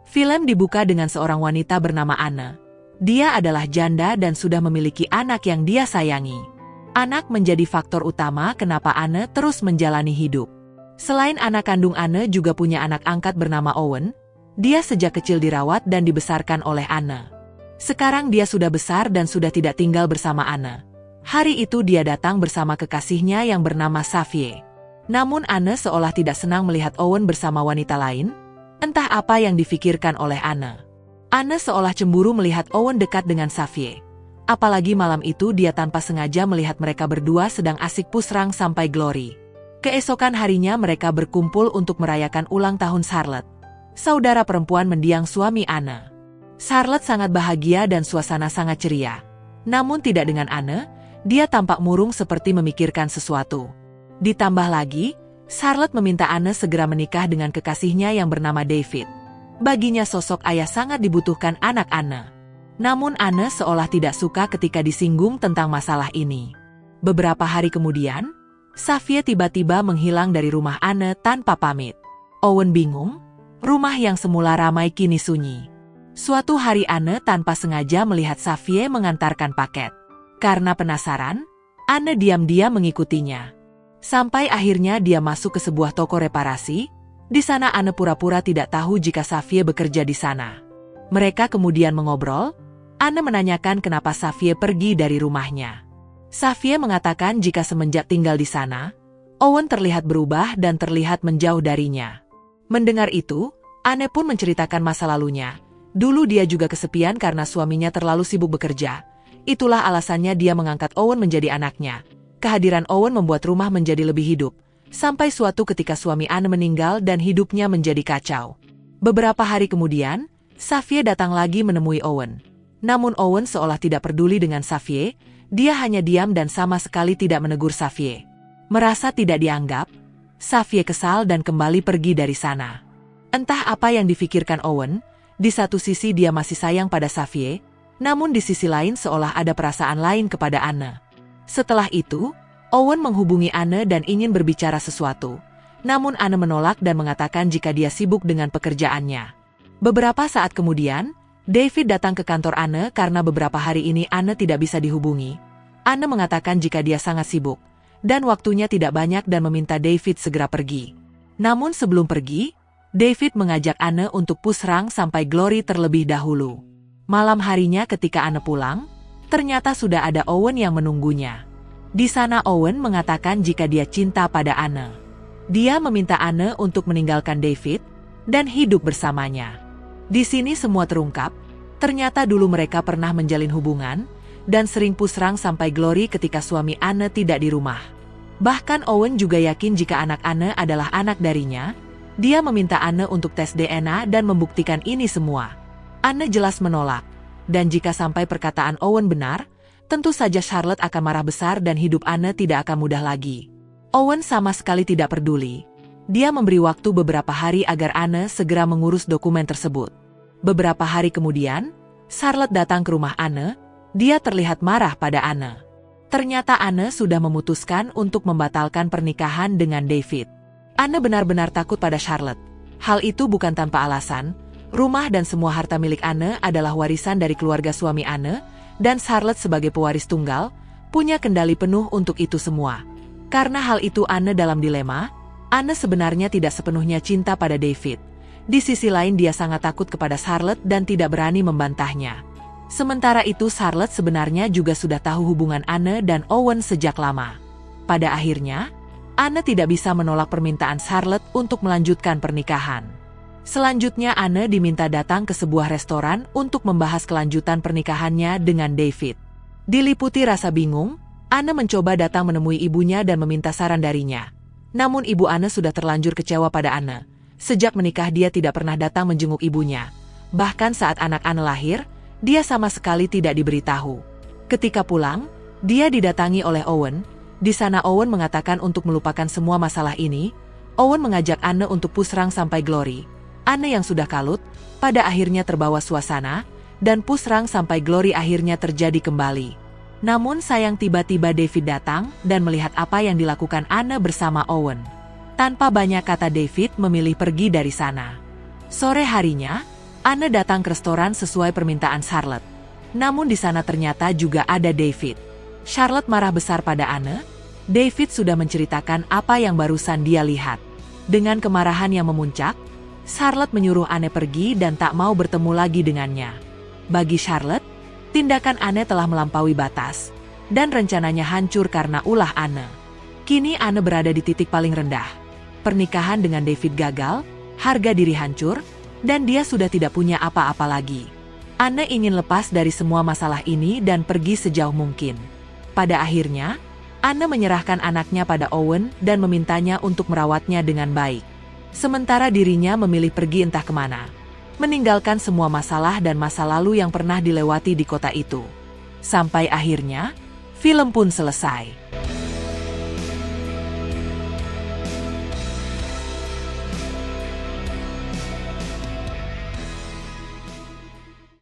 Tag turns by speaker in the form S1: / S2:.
S1: Film dibuka dengan seorang wanita bernama Anne. Dia adalah janda dan sudah memiliki anak yang dia sayangi. Anak menjadi faktor utama kenapa Anne terus menjalani hidup. Selain anak kandung Anne juga punya anak angkat bernama Owen. Dia sejak kecil dirawat dan dibesarkan oleh Anne. Sekarang dia sudah besar dan sudah tidak tinggal bersama Anne. Hari itu dia datang bersama kekasihnya yang bernama Xavier. Namun Anne seolah tidak senang melihat Owen bersama wanita lain. Entah apa yang difikirkan oleh Anne. Anne seolah cemburu melihat Owen dekat dengan Xavier. Apalagi malam itu dia tanpa sengaja melihat mereka berdua sedang asik pusrang sampai Glory. Keesokan harinya mereka berkumpul untuk merayakan ulang tahun Charlotte, saudara perempuan mendiang suami Anne. Charlotte sangat bahagia dan suasana sangat ceria. Namun tidak dengan Anne, dia tampak murung seperti memikirkan sesuatu. Ditambah lagi, Charlotte meminta Anne segera menikah dengan kekasihnya yang bernama David. Baginya sosok ayah sangat dibutuhkan anak Anne. Namun Anne seolah tidak suka ketika disinggung tentang masalah ini. Beberapa hari kemudian, Xavier tiba-tiba menghilang dari rumah Anne tanpa pamit. Owen bingung, rumah yang semula ramai kini sunyi. Suatu hari Anne tanpa sengaja melihat Xavier mengantarkan paket. Karena penasaran, Anne diam-diam mengikutinya. Sampai akhirnya dia masuk ke sebuah toko reparasi. Di sana Anne pura-pura tidak tahu jika Xavier bekerja di sana. Mereka kemudian mengobrol. Anne menanyakan kenapa Xavier pergi dari rumahnya. Xavier mengatakan jika semenjak tinggal di sana, Owen terlihat berubah dan terlihat menjauh darinya. Mendengar itu, Anne pun menceritakan masa lalunya. Dulu dia juga kesepian karena suaminya terlalu sibuk bekerja. Itulah alasannya dia mengangkat Owen menjadi anaknya. Kehadiran Owen membuat rumah menjadi lebih hidup. Sampai suatu ketika suami Anne meninggal dan hidupnya menjadi kacau. Beberapa hari kemudian, Xavier datang lagi menemui Owen. Namun Owen seolah tidak peduli dengan Xavier. Dia hanya diam dan sama sekali tidak menegur Xavier. Merasa tidak dianggap, Xavier kesal dan kembali pergi dari sana. Entah apa yang difikirkan Owen. Di satu sisi dia masih sayang pada Xavier. Namun di sisi lain seolah ada perasaan lain kepada Anne. Setelah itu, Owen menghubungi Anne dan ingin berbicara sesuatu. Namun Anne menolak dan mengatakan jika dia sibuk dengan pekerjaannya. Beberapa saat kemudian, David datang ke kantor Anne karena beberapa hari ini Anne tidak bisa dihubungi. Anne mengatakan jika dia sangat sibuk, dan waktunya tidak banyak dan meminta David segera pergi. Namun sebelum pergi, David mengajak Anne untuk pusrang sampai Glory terlebih dahulu. Malam harinya ketika Anne pulang, ternyata sudah ada Owen yang menunggunya. Di sana Owen mengatakan jika dia cinta pada Anne. Dia meminta Anne untuk meninggalkan David dan hidup bersamanya. Di sini semua terungkap. Ternyata dulu mereka pernah menjalin hubungan dan sering pusrang sampai Glory ketika suami Anne tidak di rumah. Bahkan Owen juga yakin jika anak Anne adalah anak darinya. Dia meminta Anne untuk tes DNA dan membuktikan ini semua. Anne jelas menolak. Dan jika sampai perkataan Owen benar, tentu saja Charlotte akan marah besar dan hidup Anne tidak akan mudah lagi. Owen sama sekali tidak peduli. Dia memberi waktu beberapa hari agar Anne segera mengurus dokumen tersebut. Beberapa hari kemudian, Charlotte datang ke rumah Anne. Dia terlihat marah pada Anne. Ternyata Anne sudah memutuskan untuk membatalkan pernikahan dengan David. Anne benar-benar takut pada Charlotte. Hal itu bukan tanpa alasan. Rumah dan semua harta milik Anne adalah warisan dari keluarga suami Anne, dan Charlotte sebagai pewaris tunggal, punya kendali penuh untuk itu semua. Karena hal itu Anne dalam dilema. Anne sebenarnya tidak sepenuhnya cinta pada David. Di sisi lain dia sangat takut kepada Charlotte dan tidak berani membantahnya. Sementara itu Charlotte sebenarnya juga sudah tahu hubungan Anne dan Owen sejak lama. Pada akhirnya, Anne tidak bisa menolak permintaan Charlotte untuk melanjutkan pernikahan. Selanjutnya Anne diminta datang ke sebuah restoran untuk membahas kelanjutan pernikahannya dengan David. Diliputi rasa bingung, Anne mencoba datang menemui ibunya dan meminta saran darinya. Namun ibu Anne sudah terlanjur kecewa pada Anne. Sejak menikah dia tidak pernah datang menjenguk ibunya. Bahkan saat anak Anne lahir, dia sama sekali tidak diberitahu. Ketika pulang, dia didatangi oleh Owen. Di sana Owen mengatakan untuk melupakan semua masalah ini. Owen mengajak Anne untuk pusrang sampai Glory. Anne yang sudah kalut, pada akhirnya terbawa suasana, dan pusrang sampai Glory akhirnya terjadi kembali. Namun sayang tiba-tiba David datang dan melihat apa yang dilakukan Anne bersama Owen. Tanpa banyak kata David memilih pergi dari sana. Sore harinya, Anne datang ke restoran sesuai permintaan Charlotte. Namun di sana ternyata juga ada David. Charlotte marah besar pada Anne. David sudah menceritakan apa yang barusan dia lihat. Dengan kemarahan yang memuncak, Charlotte menyuruh Anne pergi dan tak mau bertemu lagi dengannya. Bagi Charlotte, tindakan Anne telah melampaui batas, dan rencananya hancur karena ulah Anne. Kini Anne berada di titik paling rendah. Pernikahan dengan David gagal, harga diri hancur, dan dia sudah tidak punya apa-apa lagi. Anne ingin lepas dari semua masalah ini dan pergi sejauh mungkin. Pada akhirnya, Anne menyerahkan anaknya pada Owen dan memintanya untuk merawatnya dengan baik. Sementara dirinya memilih pergi entah kemana, meninggalkan semua masalah dan masa lalu yang pernah dilewati di kota itu. Sampai akhirnya, film pun selesai.